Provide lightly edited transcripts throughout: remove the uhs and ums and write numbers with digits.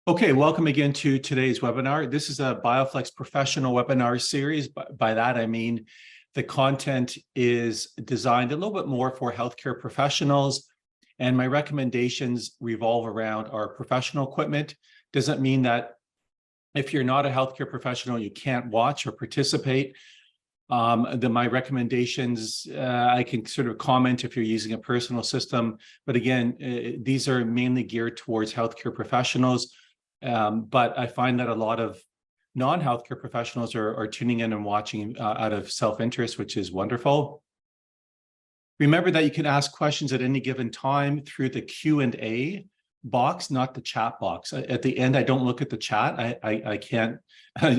Okay, welcome again to today's webinar. This is a BioFlex professional webinar series. By that, I mean the content is designed a little bit more for healthcare professionals, and my recommendations revolve around our professional equipment. Doesn't mean that if you're not a healthcare professional, you can't watch or participate. My recommendations, I can sort of comment if you're using a personal system, but again, these are mainly geared towards healthcare professionals. But I find that a lot of non-healthcare professionals are tuning in and watching out of self-interest, which is wonderful. Remember that you can ask questions at any given time through the Q&A box, not the chat box. At the end, I don't look at the chat. I can't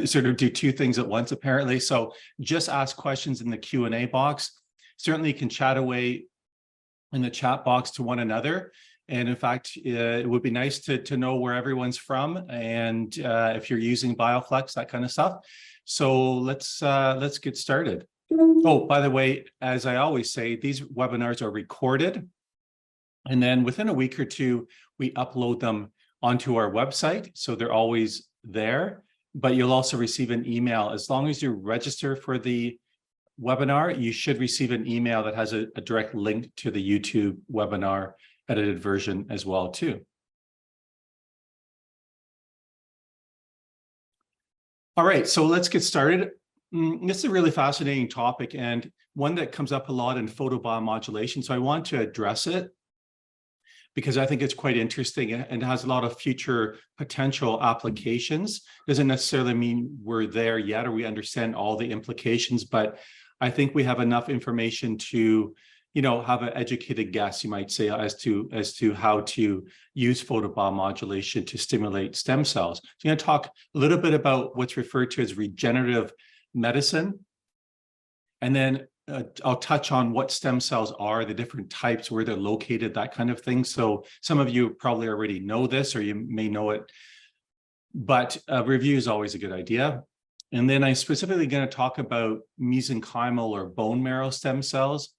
sort of do two things at once, apparently. So just ask questions in the Q&A box. Certainly you can chat away in the chat box to one another. And in fact, it would be nice to know where everyone's from and if you're using BioFlex, that kind of stuff. So let's get started. Oh, by the way, as I always say, these webinars are recorded. And then within a week or two, we upload them onto our website. So they're always there, but you'll also receive an email. As long as you register for the webinar, you should receive an email that has a direct link to the YouTube webinar edited version as well too. All right, so let's get started. This is a really fascinating topic and one that comes up a lot in photobiomodulation. So I want to address it because I think it's quite interesting and has a lot of future potential applications. Doesn't necessarily mean we're there yet or we understand all the implications, but I think we have enough information to have an educated guess, you might say, as to how to use photobiomodulation to stimulate stem cells. So I'm going to talk a little bit about what's referred to as regenerative medicine. And then I'll touch on what stem cells are, the different types, where they're located, that kind of thing. So some of you probably already know this, or you may know it, but a review is always a good idea. And then I'm specifically going to talk about mesenchymal or bone marrow stem cells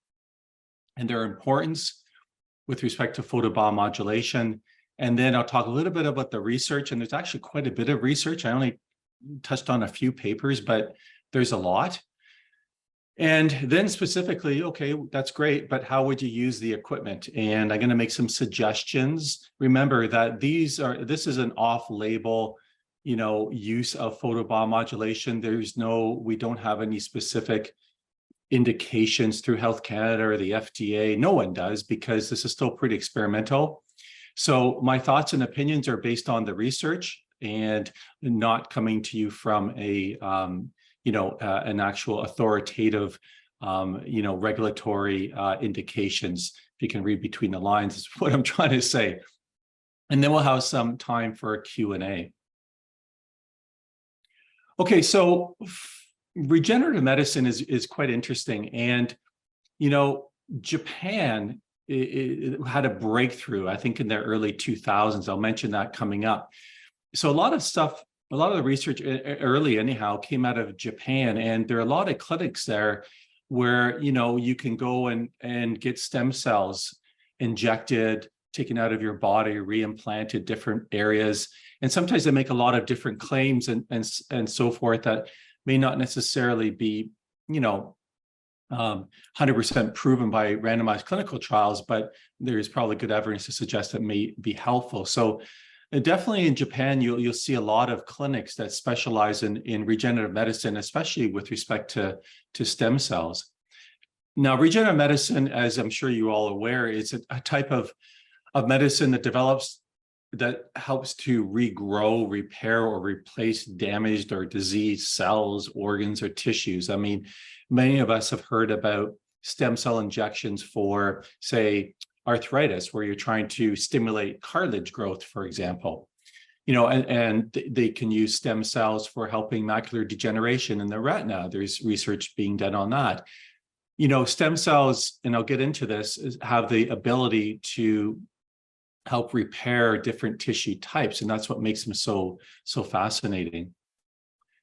and their importance with respect to photobiomodulation. And then I'll talk a little bit about the research, and there's actually quite a bit of research. I only touched on a few papers, but there's a lot. And then specifically, okay, that's great, but how would you use the equipment? And I'm going to make some suggestions. Remember that this is an off-label, use of photobiomodulation. We don't have any specific indications through Health Canada or the FDA. No one does, because this is still pretty experimental. So my thoughts and opinions are based on the research and not coming to you from an actual authoritative, regulatory indications. If you can read between the lines, is what I'm trying to say. And then we'll have some time for a Q&A. Okay, so regenerative medicine is quite interesting. And, Japan it had a breakthrough, I think, in the early 2000s. I'll mention that coming up. So a lot of the research early anyhow came out of Japan, and there are a lot of clinics there where, you can go and get stem cells injected, taken out of your body, reimplanted different areas. And sometimes they make a lot of different claims and so forth that may not necessarily be, 100% proven by randomized clinical trials, but there's probably good evidence to suggest that may be helpful. So definitely in Japan, you'll see a lot of clinics that specialize in regenerative medicine, especially with respect to stem cells. Now, regenerative medicine, as I'm sure you're all aware, is a type of medicine that helps to regrow, repair, or replace damaged or diseased cells, organs, or tissues. I mean, many of us have heard about stem cell injections for, say, arthritis, where you're trying to stimulate cartilage growth, for example. And they can use stem cells for helping macular degeneration in the retina. There's research being done on that. Stem cells, and I'll get into this, have the ability to help repair different tissue types, and that's what makes them so fascinating.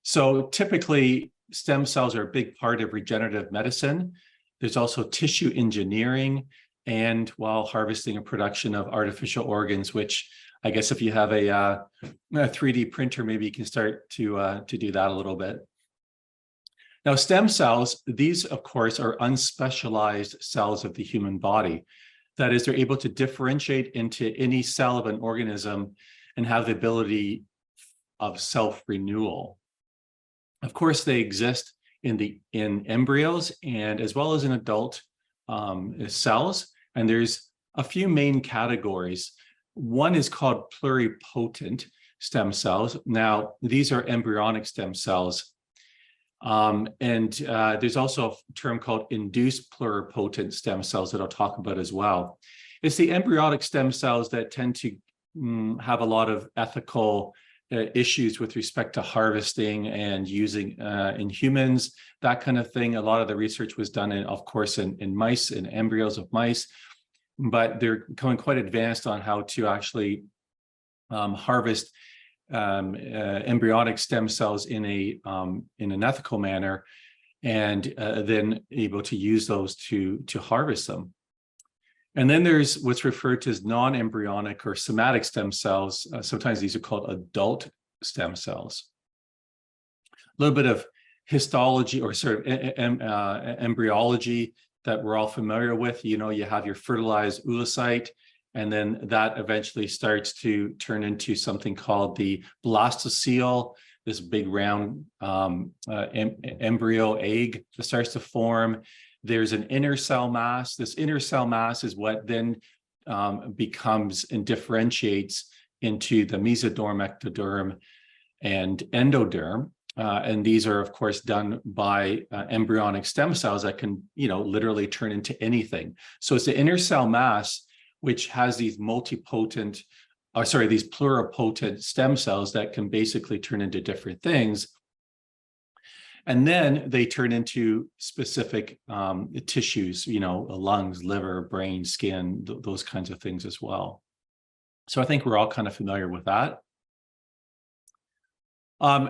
So typically, stem cells are a big part of regenerative medicine. There's also tissue engineering and harvesting and production of artificial organs, which I guess if you have a 3D printer, maybe you can start to do that a little bit. Now, stem cells, these, of course, are unspecialized cells of the human body. That is, they're able to differentiate into any cell of an organism and have the ability of self-renewal. Of course, they exist in embryos and as well as in adult cells. And there's a few main categories. One is called pluripotent stem cells. Now, these are embryonic stem cells. There's also a term called induced pluripotent stem cells that I'll talk about as well. It's the embryonic stem cells that tend to have a lot of ethical issues with respect to harvesting and using in humans, that kind of thing. A lot of the research was done, of course, in mice, in embryos of mice, but they're going quite advanced on how to actually harvest embryonic stem cells in an ethical manner, and then able to use those to harvest them. And then there's what's referred to as non-embryonic or somatic stem cells. Sometimes these are called adult stem cells. A little bit of histology or sort of embryology that we're all familiar with. You know, you have your fertilized oocyte, and then that eventually starts to turn into something called the blastocele, this big round embryo egg that starts to form. There's an inner cell mass. This inner cell mass is what then becomes and differentiates into the mesoderm, ectoderm, and endoderm. And these are, of course, done by embryonic stem cells that can, literally turn into anything. So it's the inner cell mass which has these these pluripotent stem cells that can basically turn into different things. And then they turn into specific tissues, lungs, liver, brain, skin, those kinds of things as well. So I think we're all kind of familiar with that.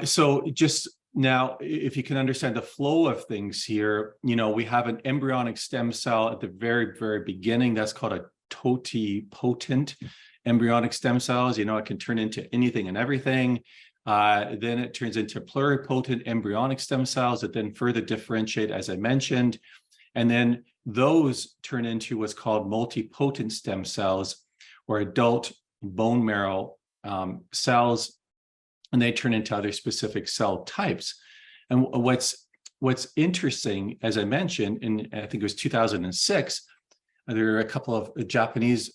So just now, if you can understand the flow of things here, we have an embryonic stem cell at the very, very beginning. That's called a totipotent embryonic stem cells. It can turn into anything and everything. Then it turns into pluripotent embryonic stem cells that then further differentiate, as I mentioned. And then those turn into what's called multipotent stem cells or adult bone marrow cells, and they turn into other specific cell types. And what's interesting, as I mentioned, I think it was 2006, there are a couple of Japanese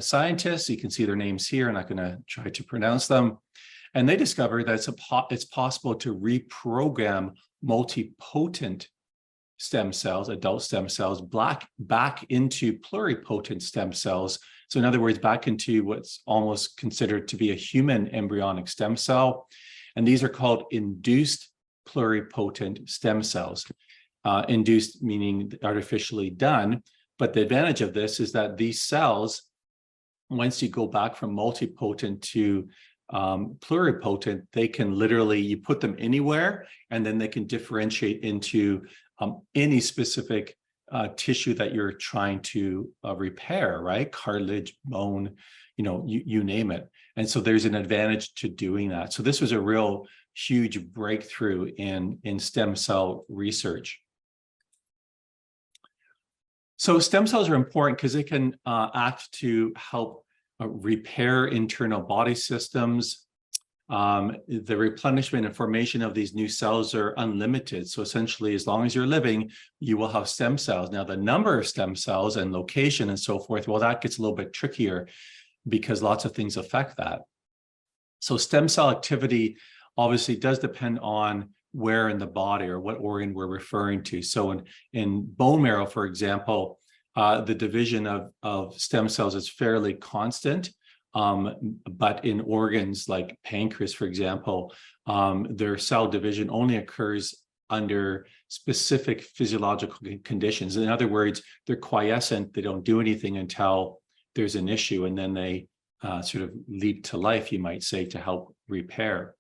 scientists. You can see their names here. I'm not going to try to pronounce them. And they discovered that it's possible to reprogram multipotent stem cells, adult stem cells, back into pluripotent stem cells. So in other words, back into what's almost considered to be a human embryonic stem cell. And these are called induced pluripotent stem cells. Induced meaning artificially done. But the advantage of this is that these cells, once you go back from multipotent to pluripotent, they can literally, you put them anywhere, and then they can differentiate into any specific tissue that you're trying to repair, right? Cartilage, bone, you name it. And so there's an advantage to doing that. So this was a real huge breakthrough in stem cell research. So stem cells are important because they can act to help repair internal body systems. The replenishment and formation of these new cells are unlimited. So essentially, as long as you're living, you will have stem cells. Now, the number of stem cells and location and so forth, well, that gets a little bit trickier because lots of things affect that. So stem cell activity obviously does depend on where in the body or what organ we're referring to. So in bone marrow, for example, the division of stem cells is fairly constant. But in organs like pancreas, for example, their cell division only occurs under specific physiological conditions. In other words, they're quiescent. They don't do anything until there's an issue, and then they sort of leap to life, you might say, to help repair.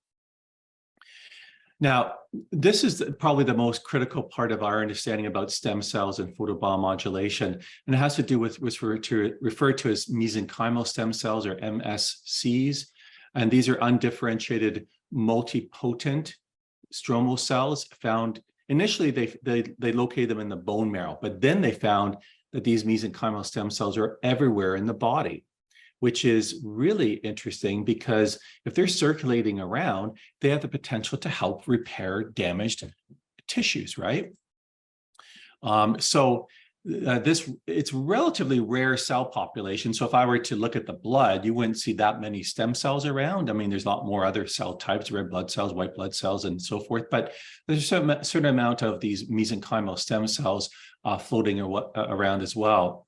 Now, this is probably the most critical part of our understanding about stem cells and photobiomodulation, and it has to do with what's referred to as mesenchymal stem cells, or MSCs. And these are undifferentiated multipotent stromal cells found. Initially, they located them in the bone marrow, but then they found that these mesenchymal stem cells are everywhere in the body, which is really interesting because if they're circulating around, they have the potential to help repair damaged tissues, right? It's relatively rare cell population. So if I were to look at the blood, you wouldn't see that many stem cells around. I mean, there's a lot more other cell types, red blood cells, white blood cells, and so forth. But there's a certain amount of these mesenchymal stem cells floating around as well.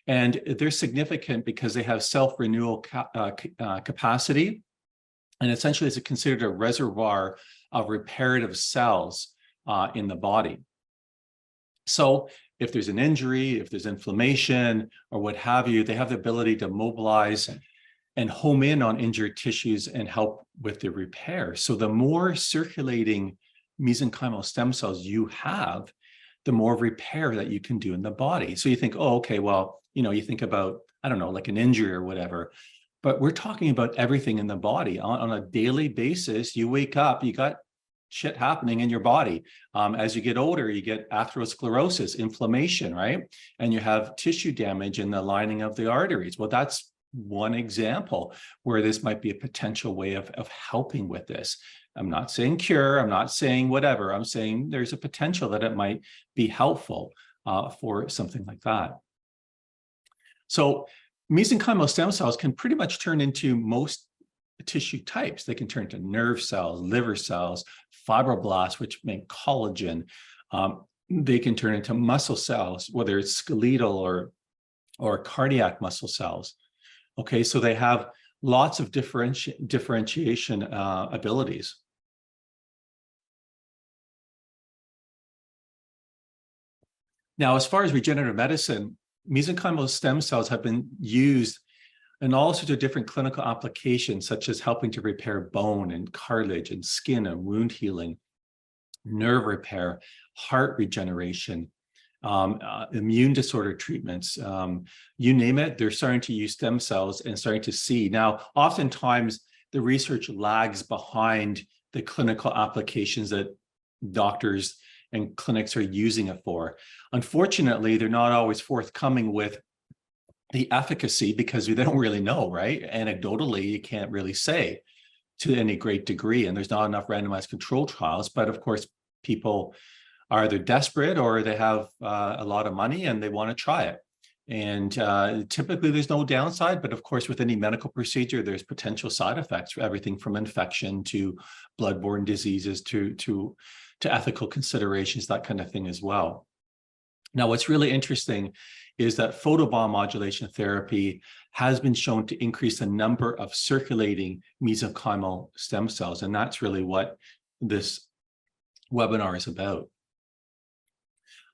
And they're significant because they have self-renewal capacity. And essentially, it's considered a reservoir of reparative cells in the body. So if there's an injury, if there's inflammation or what have you, they have the ability to mobilize and home in on injured tissues and help with the repair. So the more circulating mesenchymal stem cells you have, the more repair that you can do in the body. So you think, oh, okay, well, you think about, I don't know, like an injury or whatever, but we're talking about everything in the body. On a daily basis, you wake up, you got shit happening in your body. As you get older, you get atherosclerosis, inflammation, right? And you have tissue damage in the lining of the arteries. Well, that's one example where this might be a potential way of helping with this. I'm not saying cure, I'm not saying whatever, I'm saying there's a potential that it might be helpful for something like that. So mesenchymal stem cells can pretty much turn into most tissue types. They can turn to nerve cells, liver cells, fibroblasts, which make collagen. They can turn into muscle cells, whether it's skeletal or cardiac muscle cells. Okay, so they have lots of differentiation abilities. Now, as far as regenerative medicine, mesenchymal stem cells have been used in all sorts of different clinical applications, such as helping to repair bone and cartilage and skin and wound healing, nerve repair, heart regeneration, immune disorder treatments, you name it, they're starting to use stem cells and starting to see. Now, oftentimes the research lags behind the clinical applications that doctors and clinics are using it for. Unfortunately, they're not always forthcoming with the efficacy because they don't really know, right? Anecdotally, you can't really say to any great degree, and there's not enough randomized control trials. But of course, people are either desperate or they have a lot of money and they want to try it. And typically there's no downside, but of course, with any medical procedure, there's potential side effects, everything from infection to bloodborne diseases to ethical considerations, that kind of thing as well. Now, what's really interesting is that photobiomodulation therapy has been shown to increase the number of circulating mesenchymal stem cells, and that's really what this webinar is about.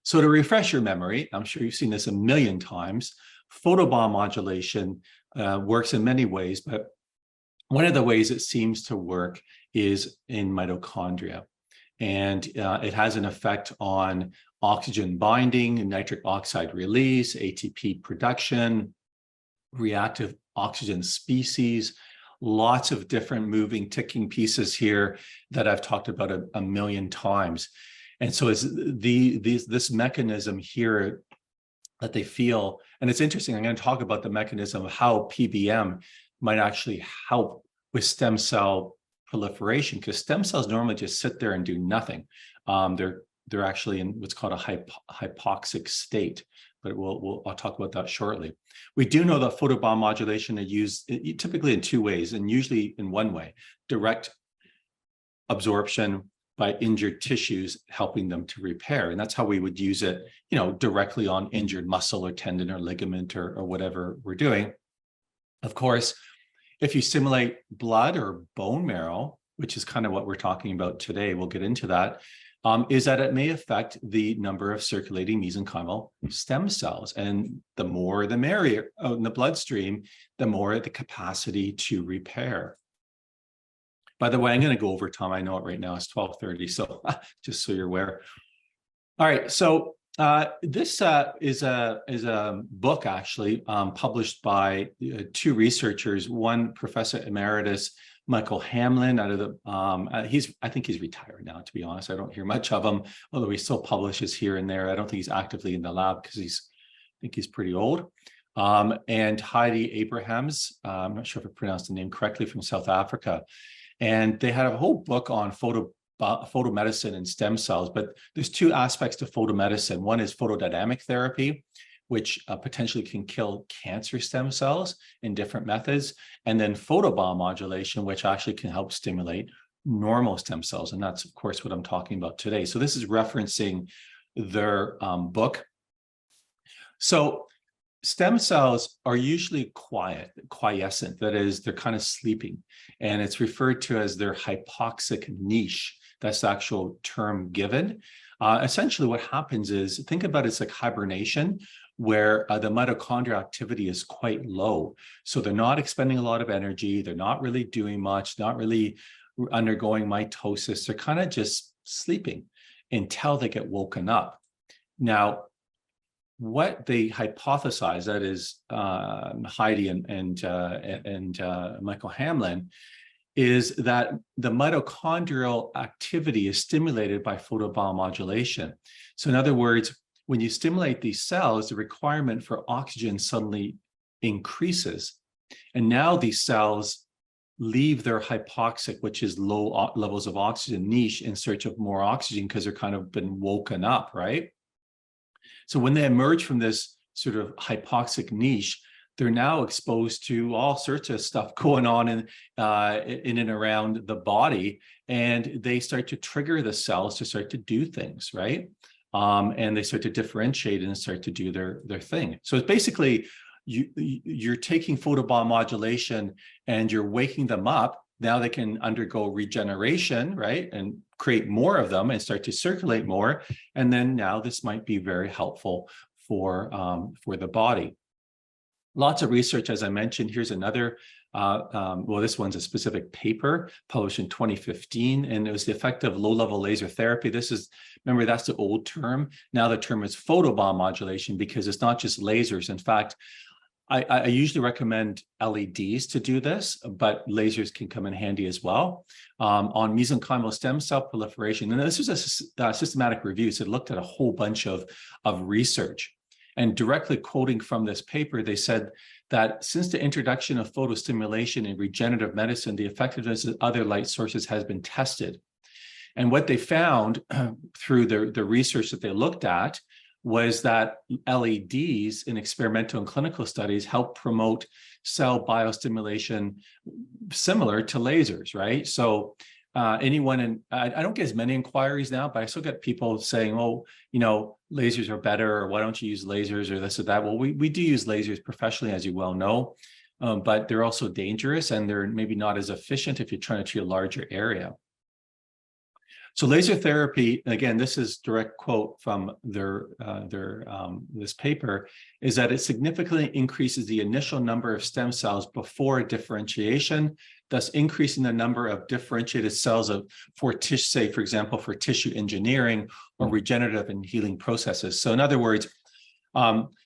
So to refresh your memory, I'm sure you've seen this a million times, photobiomodulation works in many ways, but one of the ways it seems to work is in mitochondria. And it has an effect on oxygen binding, nitric oxide release, ATP production, reactive oxygen species, lots of different moving, ticking pieces here that I've talked about a million times. And so it's this mechanism here that they feel, and it's interesting, I'm going to talk about the mechanism of how PBM might actually help with stem cell proliferation, because stem cells normally just sit there and do nothing. They're actually in what's called a hypoxic state, but I'll talk about that shortly. We do know that photobiomodulation is used typically in two ways, and usually in one way: direct absorption by injured tissues, helping them to repair. And that's how we would use it, directly on injured muscle or tendon or ligament or whatever we're doing. Of course, if you stimulate blood or bone marrow, which is kind of what we're talking about today, we'll get into that, is that it may affect the number of circulating mesenchymal stem cells. And the more the merrier out in the bloodstream, the more the capacity to repair. By the way, I'm going to go over time. I know it right now. It's 12:30, so just so you're aware. All right, so this is a book actually published by two researchers. One, Professor Emeritus Michael Hamlin, out of the I think he's retired now. To be honest, I don't hear much of him, although he still publishes here and there. I don't think he's actively in the lab because I think he's pretty old. And Heidi Abrahams, I'm not sure if I pronounced the name correctly, from South Africa. And they had a whole book on photomedicine and stem cells, but there's two aspects to photomedicine. One is photodynamic therapy, which potentially can kill cancer stem cells in different methods, and then photobiomodulation, which actually can help stimulate normal stem cells. And that's, of course, what I'm talking about today. So this is referencing their book. So stem cells are usually quiescent, that is, they're kind of sleeping, and it's referred to as their hypoxic niche. That's the actual term given. Essentially what happens is, think about it's like hibernation, where the mitochondrial activity is quite low. So they're not expending a lot of energy, they're not really doing much, not really undergoing mitosis, they're kind of just sleeping until they get woken up. Now, what they hypothesize, that is Heidi and Michael Hamlin, is that the mitochondrial activity is stimulated by photobiomodulation. So in other words, when you stimulate these cells, the requirement for oxygen suddenly increases. And now these cells leave their hypoxic, which is low levels of oxygen niche, in search of more oxygen because they're kind of been woken up, right? So when they emerge from this sort of hypoxic niche, they're now exposed to all sorts of stuff going on in and around the body, and they start to trigger the cells to start to do things, right? And they start to differentiate and start to do their thing. So it's basically, you're taking photobiomodulation and you're waking them up. Now they can undergo regeneration, right? And create more of them and start to circulate more. And then now this might be very helpful for the body. Lots of research, as I mentioned. Here's another, well, this one's a specific paper published in 2015, and it was the effect of low-level laser therapy. This is, remember, that's the old term. Now the term is photobiomodulation, because it's not just lasers. In fact, I usually recommend LEDs to do this, but lasers can come in handy as well. On mesenchymal stem cell proliferation, and this was a systematic review, so it looked at a whole bunch of research. And directly quoting from this paper, they said that since the introduction of photostimulation in regenerative medicine, the effectiveness of other light sources has been tested. And what they found through the research that they looked at was that LEDs in experimental and clinical studies help promote cell biostimulation similar to lasers, right? So anyone, and I don't get as many inquiries now, but I still get people saying, oh, you know, lasers are better, or why don't you use lasers, or this or that. Well, we do use lasers professionally, as you well know, but they're also dangerous, and they're maybe not as efficient if you're trying to treat a larger area. So laser therapy, again, this is direct quote from this paper, is that it significantly increases the initial number of stem cells before differentiation, thus increasing the number of differentiated cells for tissue, say, for example, for tissue engineering or regenerative and healing processes. So in other words,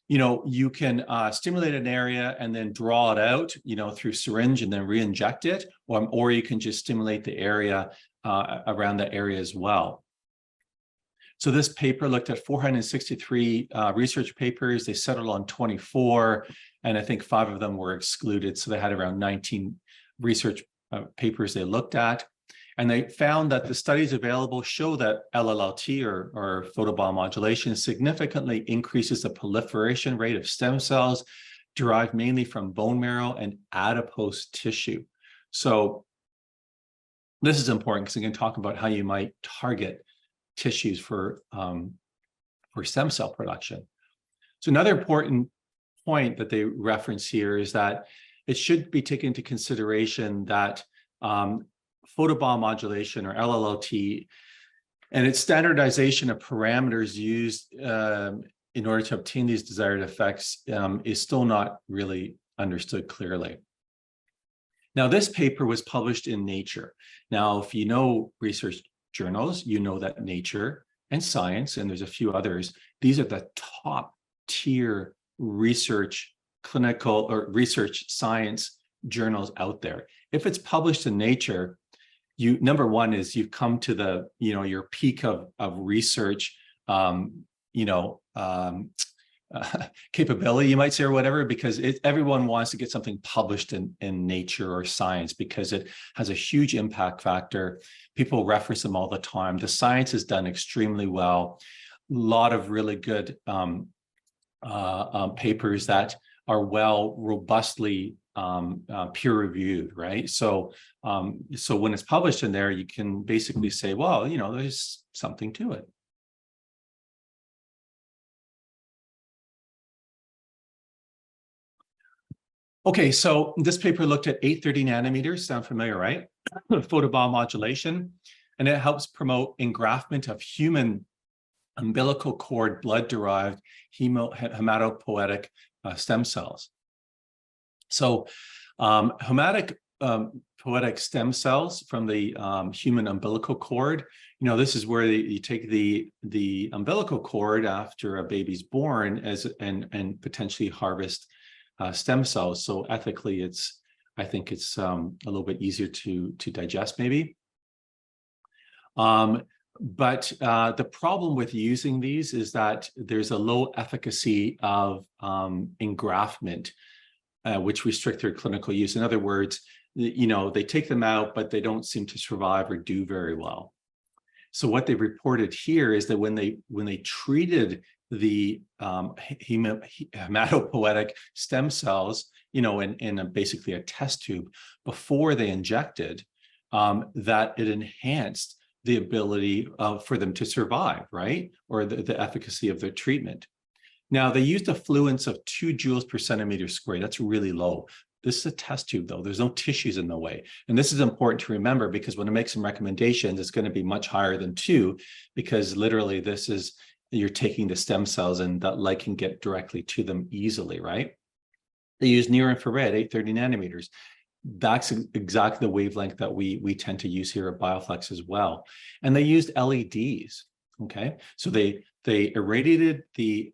you know, you can stimulate an area and then draw it out, you know, through syringe and then re-inject it, or you can just stimulate the area around that area as well. So this paper looked at 463 research papers. They settled on 24, and I think 5 of them were excluded. So they had around 19 research papers they looked at. And they found that the studies available show that LLT, or photobiomodulation, significantly increases the proliferation rate of stem cells derived mainly from bone marrow and adipose tissue. So this is important because we can talk about how you might target tissues for stem cell production. So another important point that they reference here is that it should be taken into consideration that photobiomodulation, or LLT, and its standardization of parameters used in order to obtain these desired effects is still not really understood clearly. Now, this paper was published in Nature. Now, if you know research journals, you know that Nature and Science, and there's a few others, these are the top tier research, clinical or research science journals out there. If it's published in Nature, you, number one is you've come to the, your peak of research, capability, you might say, or whatever, because everyone wants to get something published in Nature or Science because it has a huge impact factor. People reference them all the time. The science is done extremely well. A lot of really good papers that are well, robustly peer reviewed, right? So when it's published in there, you can basically say, well, there's something to it. Okay, so this paper looked at 830 nanometers, sound familiar, right? Photobiomodulation, and it helps promote engraftment of human umbilical cord blood-derived hematopoietic stem cells. So hematopoietic stem cells from the human umbilical cord, this is where you take the umbilical cord after a baby's born and potentially harvest stem cells. So ethically, I think it's a little bit easier to digest, maybe. But the problem with using these is that there's a low efficacy of engraftment, which restrict their clinical use. In other words, they take them out, but they don't seem to survive or do very well. So what they reported here is that when they treated the hematopoietic stem cells, in basically a test tube before they injected, that it enhanced the ability for them to survive, right? Or the efficacy of their treatment. Now, they used effluence of 2 joules per centimeter squared. That's really low. This is a test tube, though. There's no tissues in the way. And this is important to remember because when I make some recommendations, it's going to be much higher than 2 because literally you're taking the stem cells and that light can get directly to them easily, right? They use near infrared, 830 nanometers. That's exactly the wavelength that we tend to use here at BioFlex as well. And they used LEDs, okay? So they irradiated the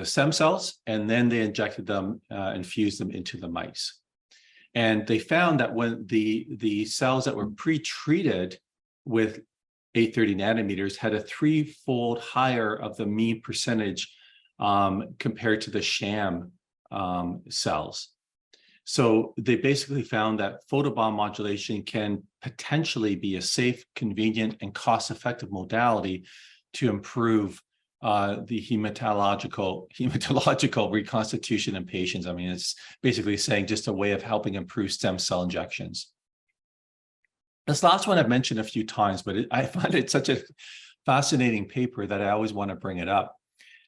stem cells, and then they injected them, infused them into the mice. And they found that when the cells that were pre-treated with 830 nanometers had a 3-fold higher of the mean percentage compared to the sham cells. So they basically found that photobiomodulation can potentially be a safe, convenient, and cost-effective modality to improve the hematological reconstitution in patients. I mean, it's basically saying just a way of helping improve stem cell injections. This last one I've mentioned a few times, but I find it such a fascinating paper that I always want to bring it up.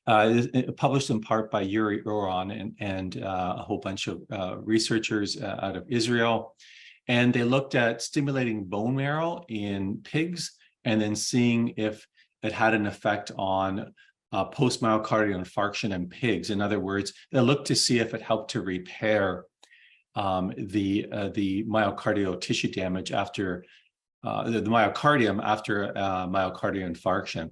It published in part by Yuri Oron and a whole bunch of researchers out of Israel. And they looked at stimulating bone marrow in pigs and then seeing if it had an effect on post-myocardial infarction in pigs. In other words, they looked to see if it helped to repair the myocardial tissue damage after the myocardium after myocardial infarction.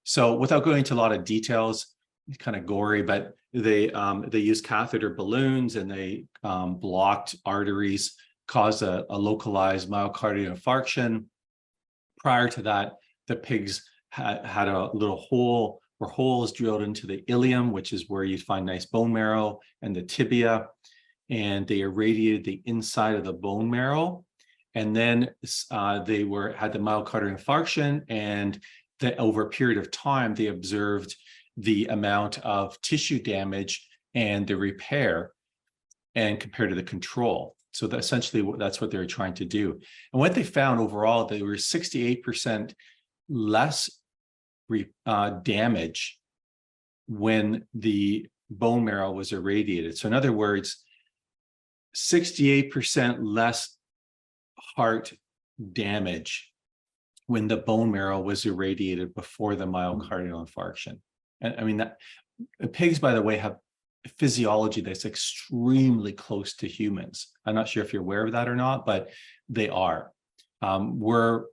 So without going into a lot of details, it's kind of gory, but they used catheter balloons and they blocked arteries, caused a localized myocardial infarction. Prior to that, the pigs had a little hole or holes drilled into the ilium, which is where you find nice bone marrow, and the tibia, and they irradiated the inside of the bone marrow. And then had the myocardial infarction, and over a period of time, they observed the amount of tissue damage and the repair and compared to the control. So essentially, that's what they were trying to do. And what they found overall, they were 68% less damage when the bone marrow was irradiated. So in other words, 68% less heart damage when the bone marrow was irradiated before the myocardial infarction. And I mean, pigs, by the way, have physiology that's extremely close to humans. I'm not sure if you're aware of that or not, but they are. We're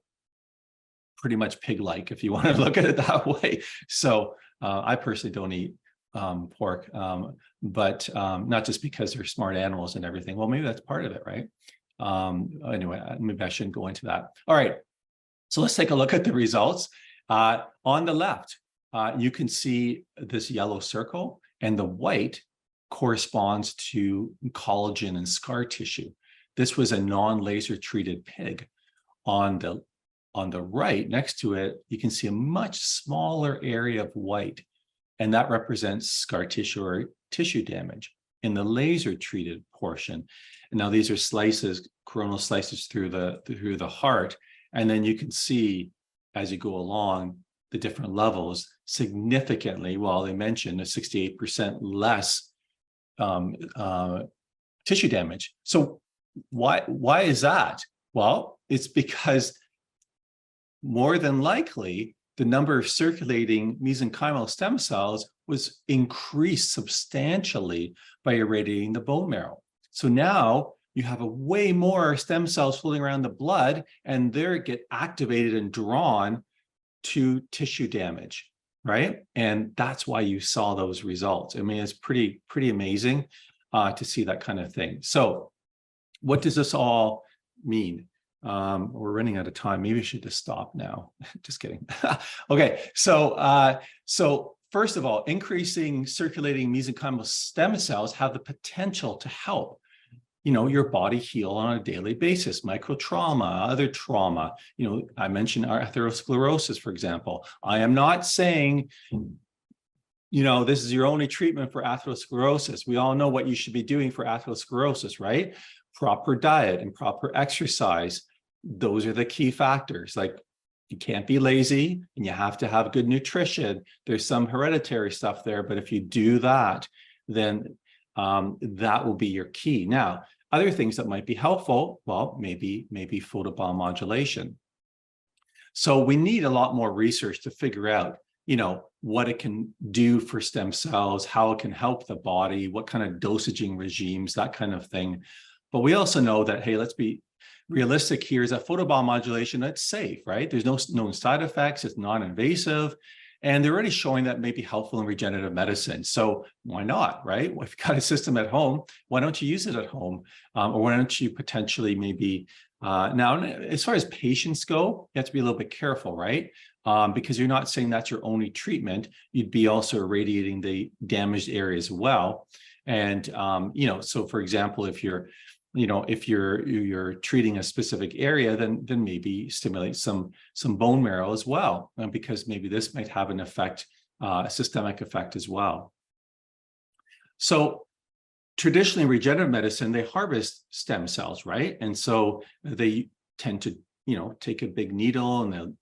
pretty much pig-like, if you want to look at it that way. So I personally don't eat pork, but not just because they're smart animals and everything. Well, maybe that's part of it, right? Anyway, maybe I shouldn't go into that. All right, so let's take a look at the results. On the left, you can see this yellow circle, and the white corresponds to collagen and scar tissue. This was a non-laser treated pig. On the right, next to it, you can see a much smaller area of white, and that represents scar tissue or tissue damage in the laser treated portion. And now these are slices, coronal slices through the heart. And then you can see as you go along the different levels significantly, well, they mentioned a 68% less tissue damage. So why is that? Well, it's because more than likely, the number of circulating mesenchymal stem cells was increased substantially by irradiating the bone marrow. So now you have a way more stem cells floating around the blood, and they get activated and drawn to tissue damage, right? And that's why you saw those results. I mean, it's pretty amazing to see that kind of thing. So what does this all mean? We're running out of time. Maybe I should just stop now. Just kidding. Okay, so first of all, increasing circulating mesenchymal stem cells have the potential to help, your body heal on a daily basis, micro trauma, other trauma. I mentioned our atherosclerosis, for example. I am not saying, this is your only treatment for atherosclerosis. We all know what you should be doing for atherosclerosis, right? Proper diet and proper exercise. Those are the key factors. Like, you can't be lazy, and you have to have good nutrition. There's some hereditary stuff there, but if you do that, then that will be your key. Now, other things that might be helpful, well, maybe photobiomodulation. So we need a lot more research to figure out, what it can do for stem cells, how it can help the body, what kind of dosaging regimes, that kind of thing. But we also know that, hey, let's be realistic here, is that photobiomodulation, it's safe, right? There's no known side effects, it's non-invasive, and they're already showing that may be helpful in regenerative medicine. So why not, right? If you've got a system at home, why don't you use it at home? Or why don't you potentially maybe, now, as far as patients go, you have to be a little bit careful, right? Because you're not saying that's your only treatment. You'd be also irradiating the damaged area as well. And, so for example, if you're treating a specific area, then maybe stimulate some bone marrow as well, because maybe this might have an effect, a systemic effect as well. So traditionally in regenerative medicine, they harvest stem cells, right? And so they tend to, take a big needle and they'll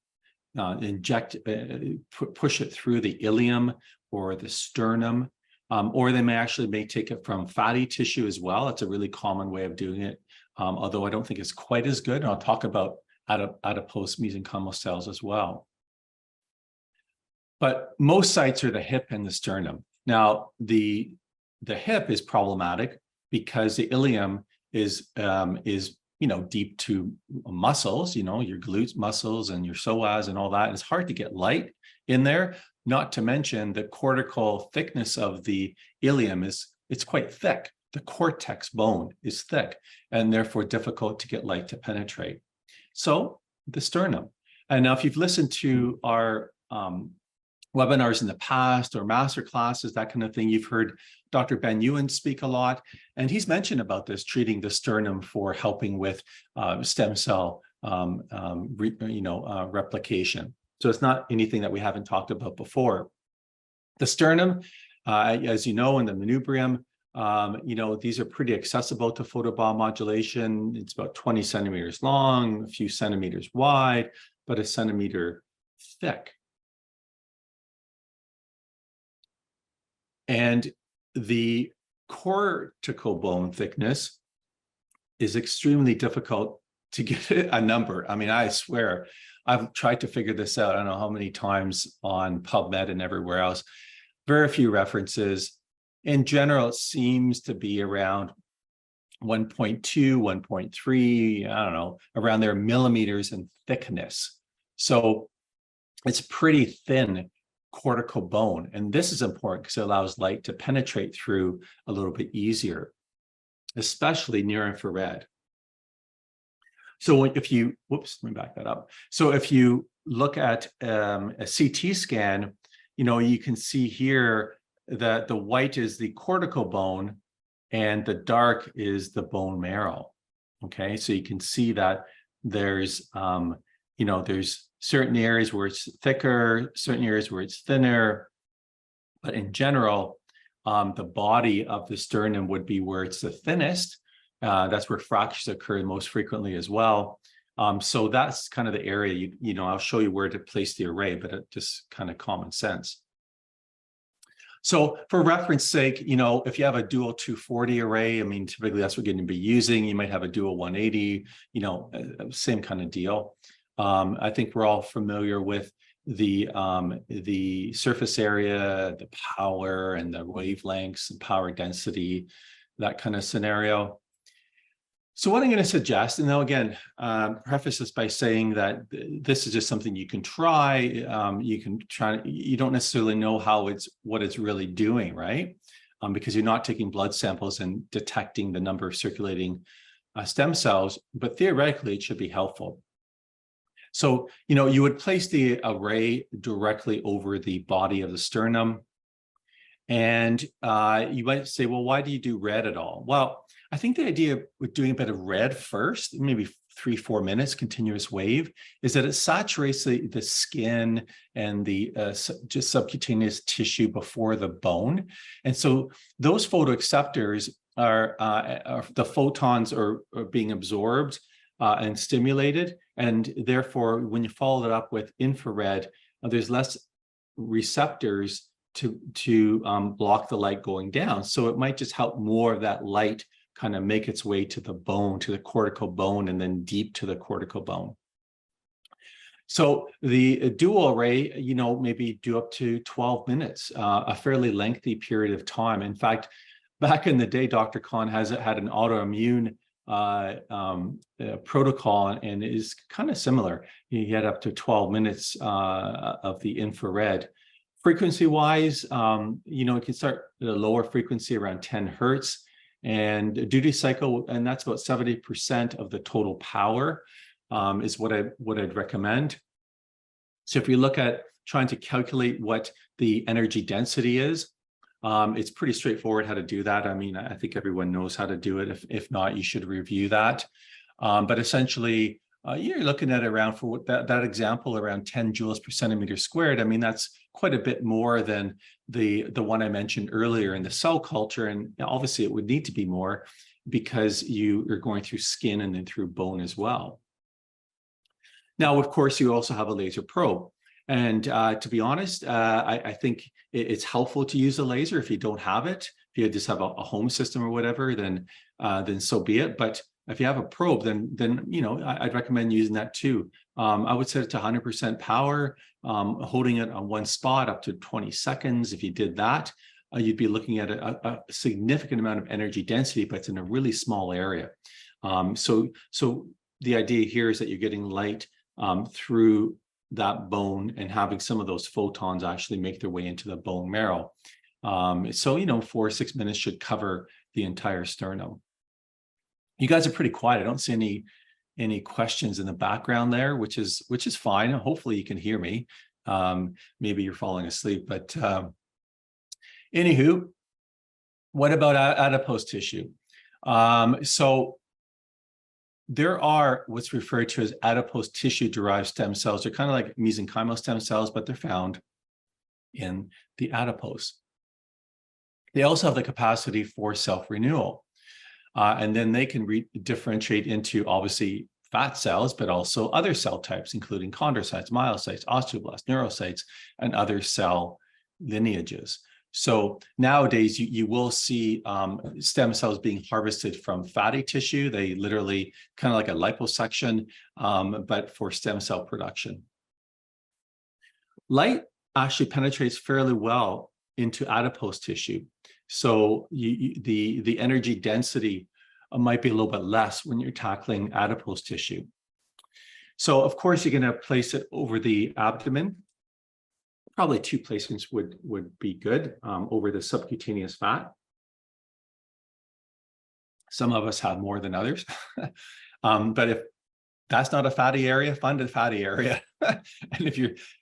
inject, push it through the ileum or the sternum. Or they may take it from fatty tissue as well. It's a really common way of doing it, although I don't think it's quite as good. And I'll talk about adipose mesenchymal cells as well. But most sites are the hip and the sternum. Now, the hip is problematic because the ileum is deep to muscles, your glutes muscles and your psoas and all that. It's hard to get light in there. Not to mention the cortical thickness of the ileum it's quite thick. The cortex bone is thick and therefore difficult to get light to penetrate. So the sternum. And now if you've listened to our webinars in the past or master classes, that kind of thing, you've heard Dr. Ben Ewan speak a lot, and he's mentioned about this, treating the sternum for helping with stem cell replication. So it's not anything that we haven't talked about before. The sternum, as you know, in the manubrium, these are pretty accessible to photobiomodulation. It's about 20 centimeters long, a few centimeters wide, but a centimeter thick. And the cortical bone thickness is extremely difficult to get a number. I mean, I swear, I've tried to figure this out, I don't know how many times on PubMed and everywhere else. Very few references. In general, it seems to be around 1.2, 1.3, I don't know, around there, millimeters in thickness. So it's pretty thin cortical bone. And this is important because it allows light to penetrate through a little bit easier, especially near infrared. So if you, whoops, let me back that up. So if you look at a CT scan, you can see here that the white is the cortical bone and the dark is the bone marrow. Okay, so you can see that there's, there's certain areas where it's thicker, certain areas where it's thinner, but in general, the body of the sternum would be where it's the thinnest. That's where fractures occur most frequently as well. So that's kind of the area, I'll show you where to place the array, but it just kind of common sense. So for reference sake, if you have a dual 240 array, I mean, typically that's what you're going to be using. You might have a dual 180, same kind of deal. I think we're all familiar with the surface area, the power and the wavelengths and power density, that kind of scenario. So what I'm going to suggest, and now again, preface this by saying that this is just something you can try. You don't necessarily know what it's really doing, right? Because you're not taking blood samples and detecting the number of circulating stem cells, but theoretically it should be helpful. So, you would place the array directly over the body of the sternum. And you might say, well, why do you do red at all? Well, I think the idea with doing a bit of red first, maybe 3-4 minutes, continuous wave, is that it saturates the skin and the just subcutaneous tissue before the bone. And so those photoacceptors are the photons are being absorbed and stimulated. And therefore, when you follow it up with infrared, there's less receptors to block the light going down. So it might just help more of that light kind of make its way to the bone, to the cortical bone, and then deep to the cortical bone. So the dual array, maybe do up to 12 minutes, a fairly lengthy period of time. In fact, back in the day, Dr. Khan had an autoimmune protocol, and it is kind of similar. He had up to 12 minutes of the infrared. Frequency-wise, it can start at a lower frequency around 10 hertz. And duty cycle, and that's about 70% of the total power, is what I'd recommend. So if you look at trying to calculate what the energy density is, it's pretty straightforward how to do that. I mean, I think everyone knows how to do it. If not, you should review that. But essentially, you're looking at around, for that example, around 10 joules per centimeter squared. I mean, that's quite a bit more than the one I mentioned earlier in the cell culture. And obviously it would need to be more because you're going through skin and then through bone as well. Now, of course, you also have a laser probe. And to be honest, I think it's helpful to use a laser if you don't have it. If you just have a home system or whatever, then so be it. But if you have a probe, then I'd recommend using that too. I would set it to 100% power, holding it on one spot up to 20 seconds. If you did that, you'd be looking at a significant amount of energy density, but it's in a really small area. So the idea here is that you're getting light through that bone and having some of those photons actually make their way into the bone marrow. So 4 or 6 minutes should cover the entire sternum. You guys are pretty quiet. I don't see any questions in the background there, which is fine. Hopefully you can hear me. Maybe you're falling asleep, but anywho, what about adipose tissue? So there are what's referred to as adipose tissue-derived stem cells. They're kind of like mesenchymal stem cells, but they're found in the adipose. They also have the capacity for self-renewal. And then they can differentiate into obviously fat cells, but also other cell types, including chondrocytes, myocytes, osteoblasts, neurocytes, and other cell lineages. So nowadays, you will see stem cells being harvested from fatty tissue. They literally kind of like a liposuction, but for stem cell production. Light actually penetrates fairly well into adipose tissue. So the energy density might be a little bit less when you're tackling adipose tissue. So of course, you're going to place it over the abdomen. Probably 2 placements would be good over the subcutaneous fat. Some of us have more than others. But if that's not a fatty area, find a fatty area. And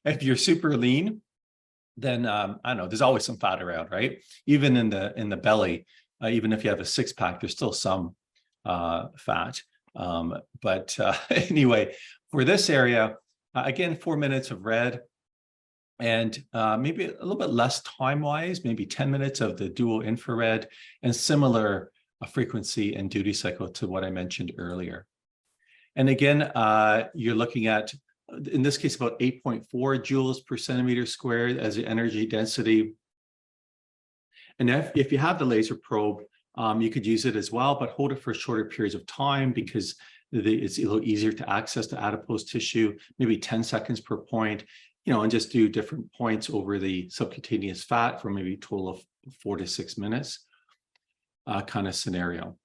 if you're super lean, then I don't know, there's always some fat around, right? Even in the belly, even if you have a 6-pack, there's still some fat. But anyway, for this area, again, 4 minutes of red, and maybe a little bit less time-wise, maybe 10 minutes of the dual infrared, and similar frequency and duty cycle to what I mentioned earlier. And again, you're looking at, in this case, about 8.4 joules per centimeter squared as the energy density. And if you have the laser probe, you could use it as well, but hold it for shorter periods of time because it's a little easier to access the adipose tissue, maybe 10 seconds per point, and just do different points over the subcutaneous fat for maybe a total of 4 to 6 minutes kind of scenario.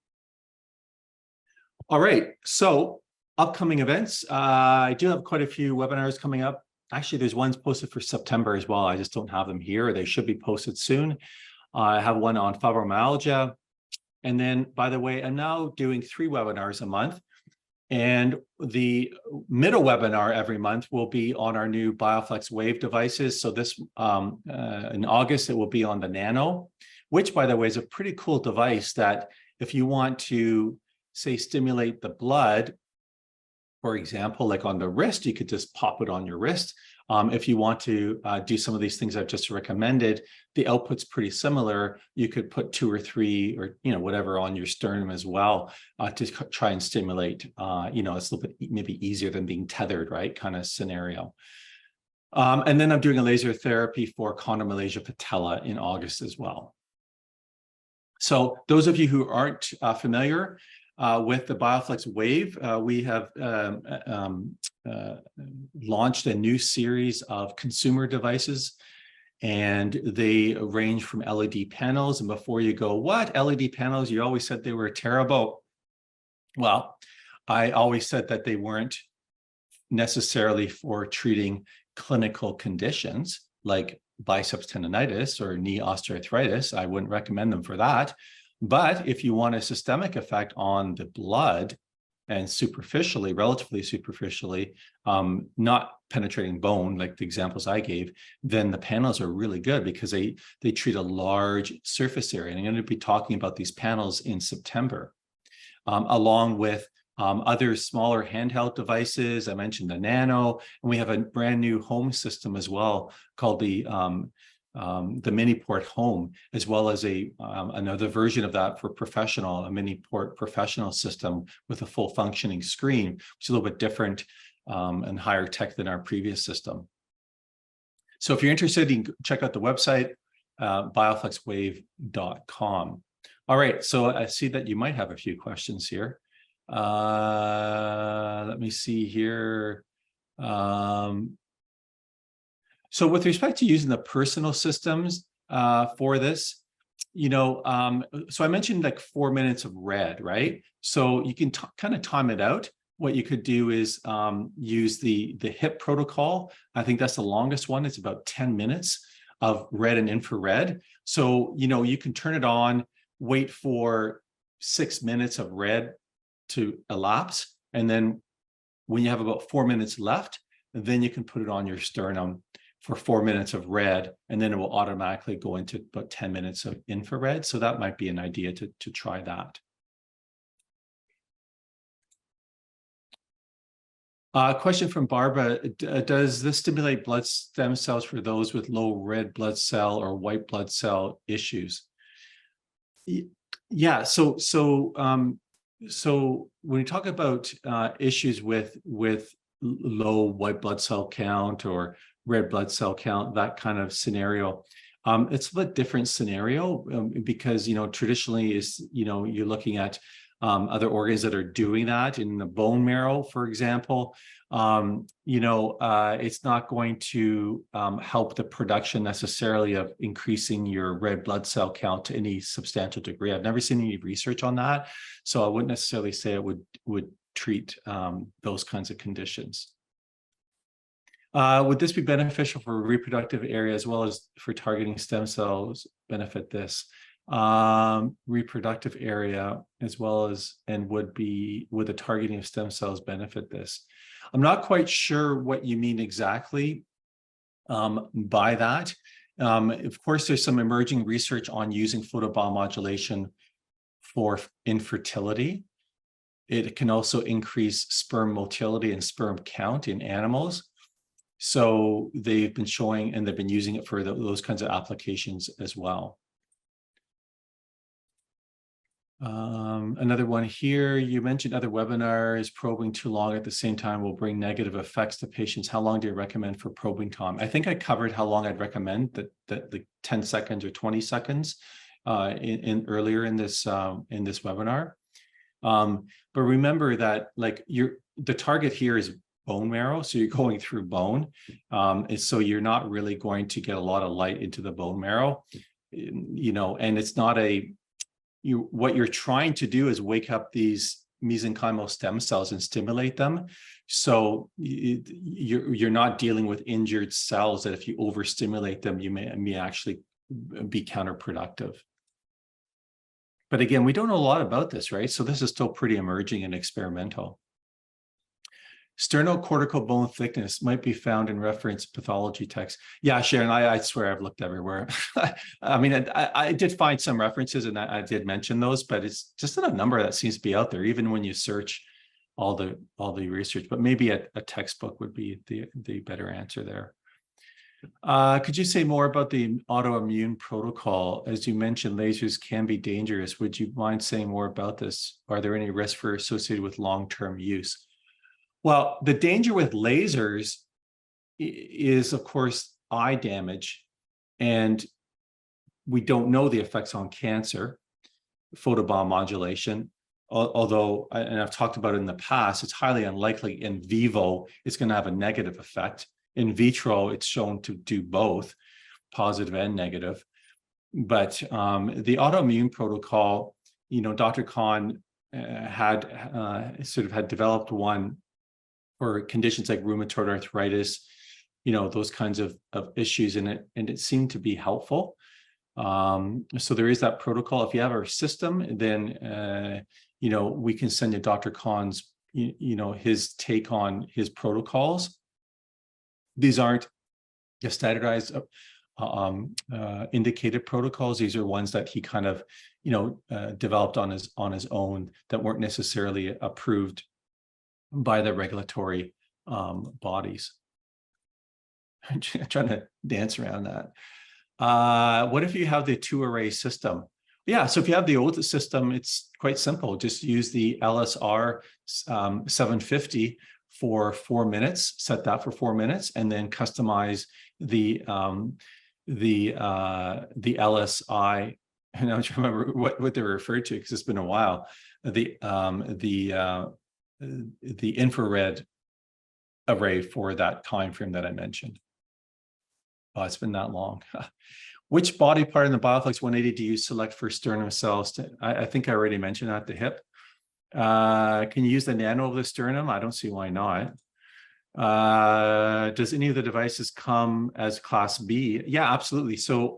All right, so upcoming events. I do have quite a few webinars coming up. Actually, there's ones posted for September as well. I just don't have them here. They should be posted soon. I have one on fibromyalgia. And then, by the way, I'm now doing 3 webinars a month. And the middle webinar every month will be on our new BioFlex Wave devices. So this, in August, it will be on the Nano, which, by the way, is a pretty cool device that if you want to, say, stimulate the blood, for example, like on the wrist, you could just pop it on your wrist. If you want to do some of these things I've just recommended, the output's pretty similar. You could put 2 or 3 or whatever on your sternum as well to try and stimulate. It's a little bit maybe easier than being tethered, right? Kind of scenario. And then I'm doing a laser therapy for chondromalacia patella in August as well. So those of you who aren't familiar with the BioFlex Wave, we have launched a new series of consumer devices, and they range from LED panels. And before you go, what, LED panels? You always said they were terrible. Well, I always said that they weren't necessarily for treating clinical conditions like biceps tendonitis or knee osteoarthritis. I wouldn't recommend them for that. But if you want a systemic effect on the blood and superficially, relatively superficially, not penetrating bone like the examples I gave, then the panels are really good because they treat a large surface area. And I'm going to be talking about these panels in September, along with other smaller handheld devices. I mentioned the Nano, and we have a brand new home system as well called the Miniport Home, as well as another version of that for professional, a Miniport professional system with a full functioning screen, which is a little bit different and higher tech than our previous system. So if you're interested, you can check out the website, bioflexwave.com. All right, so I see that you might have a few questions here. Let me see here. So with respect to using the personal systems for this, so I mentioned like 4 minutes of red, right? So you can kind of time it out. What you could do is use the HIP protocol. I think that's the longest one. It's about 10 minutes of red and infrared. So, you can turn it on, wait for 6 minutes of red to elapse. And then when you have about 4 minutes left, then you can put it on your sternum for 4 minutes of red, and then it will automatically go into about 10 minutes of infrared. So that might be an idea to try that. Question from Barbara, does this stimulate blood stem cells for those with low red blood cell or white blood cell issues? Yeah, so when we talk about issues with low white blood cell count or red blood cell count, that kind of scenario, it's a bit different scenario because traditionally is you're looking at other organs that are doing that in the bone marrow, for example, it's not going to help the production necessarily of increasing your red blood cell count to any substantial degree. I've never seen any research on that, so I wouldn't necessarily say it would treat those kinds of conditions. Would this be beneficial for reproductive area as well as for targeting stem cells? Benefit this reproductive area as well as, and would the targeting of stem cells benefit this? I'm not quite sure what you mean exactly by that. Of course, there's some emerging research on using photobiomodulation for infertility. It can also increase sperm motility and sperm count in animals. So they've been showing, and they've been using it for those kinds of applications as well. Another one here, you mentioned other webinars, probing too long at the same time will bring negative effects to patients. How long do you recommend for probing time? I think I covered how long I'd recommend, that the 10 seconds or 20 seconds earlier in this webinar. But remember that the target here is bone marrow, so you're going through bone, and so you're not really going to get a lot of light into the bone marrow, and it's not what you're trying to do is wake up these mesenchymal stem cells and stimulate them. So you're not dealing with injured cells that if you overstimulate them, you may actually be counterproductive. But again, we don't know a lot about this, right? So this is still pretty emerging and experimental. Sternocortical bone thickness might be found in reference pathology text. Yeah, Sharon, I swear I've looked everywhere. I mean, I did find some references and I did mention those, but it's just not a number that seems to be out there, even when you search all the research. But maybe a textbook would be the better answer there. Could you say more about the autoimmune protocol? As you mentioned, lasers can be dangerous. Would you mind saying more about this? Are there any risks associated with long-term use? Well, the danger with lasers is, of course, eye damage, and we don't know the effects on cancer, photobiomodulation, although, and I've talked about it in the past, it's highly unlikely in vivo it's going to have a negative effect. In vitro, it's shown to do both, positive and negative. But the autoimmune protocol, Dr. Khan had developed one for conditions like rheumatoid arthritis, those kinds of issues, and it seemed to be helpful. So there is that protocol. If you have our system, then we can send you Dr. Khan's, his take on his protocols. These aren't standardized indicated protocols. These are ones that he kind of developed on his own that weren't necessarily approved by the regulatory bodies. I'm trying to dance around that. What if you have the 2-array system? Yeah, so if you have the old system, it's quite simple. Just use the LSR 750 for 4 minutes, set that for 4 minutes, and then customize the LSI. And I don't remember what they were referred to because it's been a while. The infrared array for that time frame that I mentioned. Oh, it's been that long. Which body part in the BioFlex 180 do you select for sternum cells? I think I already mentioned that, the hip. Can you use the nano of the sternum? I don't see why not. Does any of the devices come as class B? Yeah, absolutely. So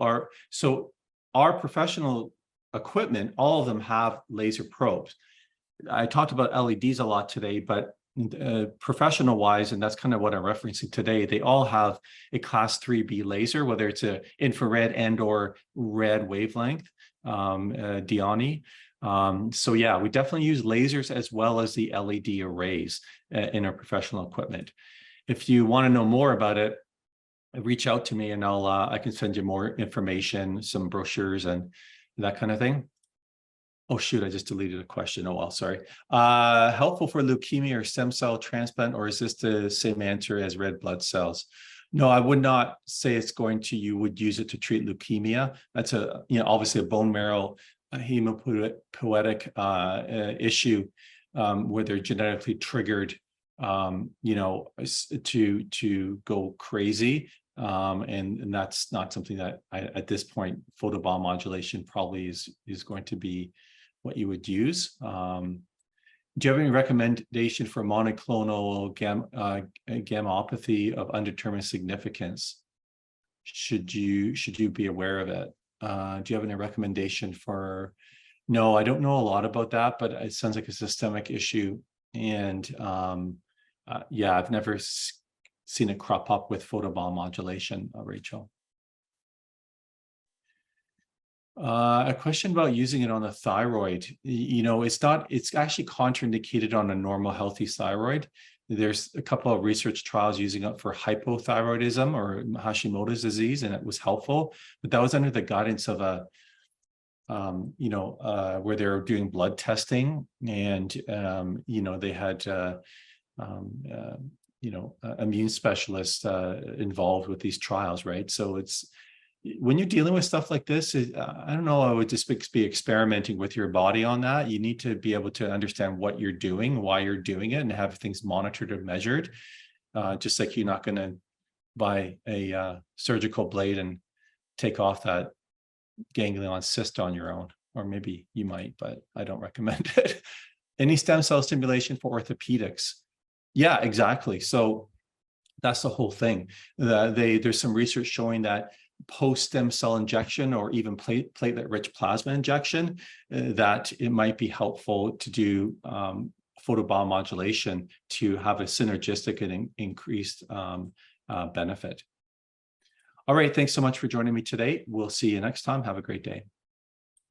our professional equipment, all of them have laser probes. I talked about LEDs a lot today, but professional wise, and that's kind of what I'm referencing today, they all have a class 3B laser, whether it's an infrared and or red wavelength, DIONI. So yeah, we definitely use lasers as well as the LED arrays in our professional equipment. If you want to know more about it, reach out to me and I can send you more information, some brochures and that kind of thing. Oh, shoot, I just deleted a question. Oh, well, sorry. Helpful for leukemia or stem cell transplant, or is this the same answer as red blood cells? No, I would not say it's going to, you would use it to treat leukemia. That's obviously a bone marrow hemopoietic issue where they're genetically triggered, to go crazy. And that's not something that at this point, photobiomodulation probably is going to be what you would use. Do you have any recommendation for monoclonal gammopathy of undetermined significance? Should you be aware of it? Do you have any recommendation for? No, I don't know a lot about that, but it sounds like a systemic issue. And yeah, I've never seen it crop up with photobiomodulation, Rachel. A question about using it on the thyroid. It's actually contraindicated on a normal healthy thyroid. There's a couple of research trials using it for hypothyroidism or Hashimoto's disease, and it was helpful, but that was under the guidance of where they're doing blood testing, and they had immune specialists involved with these trials, right? So when you're dealing with stuff like this, I don't know, I would just be experimenting with your body on that. You need to be able to understand what you're doing, why you're doing it, and have things monitored and measured. Just like you're not going to buy a surgical blade and take off that ganglion cyst on your own, or maybe you might, but I don't recommend it. Any stem cell stimulation for orthopedics? Yeah, exactly. So that's the whole thing. There's some research showing that post-stem cell injection or even platelet-rich plasma injection, that it might be helpful to do photobiomodulation to have a synergistic and increased benefit. All right, thanks so much for joining me today. We'll see you next time. Have a great day.